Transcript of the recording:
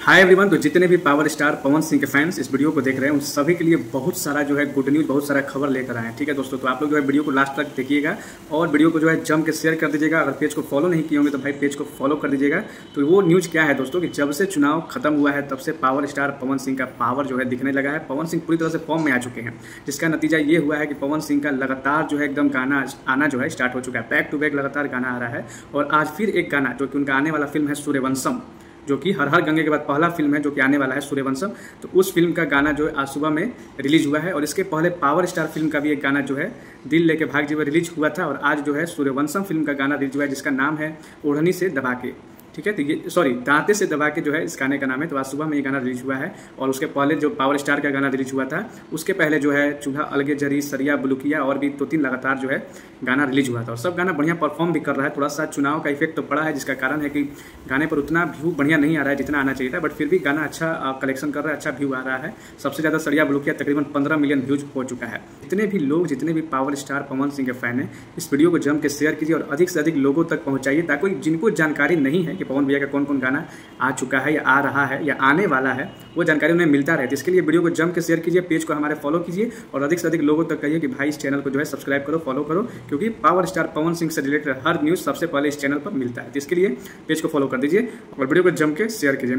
Hi everyone. तो जितने भी पावर स्टार पवन सिंह के फैंस इस वीडियो को देख रहे हैं उन सभी के लिए बहुत सारा जो है गुड न्यूज़, बहुत सारा खबर लेकर आए हैं। ठीक है दोस्तों, तो आप लोग जो है वीडियो को लास्ट तक देखिएगा और वीडियो को जो है जम के शेयर कर दीजिएगा। अगर पेज को फॉलो नहीं किए होंगे तो भाई पेज को फॉलो कर दीजिएगा। तो वो न्यूज़ क्या है दोस्तों कि जब से चुनाव खत्म हुआ है तब से पावर स्टार पवन सिंह का पावर जो है दिखने लगा है। पवन सिंह पूरी तरह से फॉर्म में आ चुके हैं, जिसका नतीजा ये हुआ है कि पवन सिंह का लगातार जो है एकदम गाना आना जो है स्टार्ट हो चुका है। बैक टू बैक लगातार गाना आ रहा है और आज फिर एक गाना जो कि उनका आने वाला फिल्म है सूर्यवंशम, जो कि हर हर गंगे के बाद पहला फिल्म है जो कि आने वाला है सूर्यवंशम। तो उस फिल्म का गाना जो है आज सुबह में रिलीज हुआ है और इसके पहले पावर स्टार फिल्म का भी एक गाना जो है दिल लेके भाग जी रिलीज हुआ था और आज जो है सूर्यवंशम फिल्म का गाना रिलीज हुआ है जिसका नाम है ओढ़नी से दबा के। ठीक है, तो ये दांते से दबा के जो है इस गाने का नाम है। तो आज सुबह में ये गाना रिलीज हुआ है और उसके पहले जो पावर स्टार का गाना रिलीज हुआ था उसके पहले जो है चूल्हा अलगे जरी सरिया बुलुकिया और भी 2-3 लगातार जो है गाना रिलीज हुआ था और सब गाना बढ़िया परफॉर्म भी कर रहा है। थोड़ा सा चुनाव का इफेक्ट तो पड़ा है जिसका कारण है कि गाने पर उतना व्यू बढ़िया नहीं आ रहा है जितना आना चाहिए था, बट फिर भी गाना अच्छा कलेक्शन कर रहा है, अच्छा व्यू आ रहा है। सबसे ज़्यादा सरिया बुलुकिया तकरीबन 15 मिलियन व्यूज हो चुका है। जितने भी लोग, जितने भी पावर स्टार पवन सिंह के फैन हैं, इस वीडियो को जम के शेयर कीजिए और अधिक से अधिक लोगों तक पहुँचाइए ताकि जिनको जानकारी नहीं है कि पवन भैया का कौन कौन गाना आ चुका है या आ रहा है या आने वाला है वो जानकारी उन्हें मिलता रहे। तो इसके लिए वीडियो को जम के शेयर कीजिए, पेज को हमारे फॉलो कीजिए और अधिक से अधिक लोगों तक कहिए कि भाई इस चैनल को जो है सब्सक्राइब करो, फॉलो करो, क्योंकि पावर स्टार पवन सिंह से रिलेटेड हर न्यूज़ सबसे पहले इस चैनल पर मिलता है। तो इसके लिए पेज को फॉलो कर दीजिए और वीडियो को जम के शेयर कीजिए।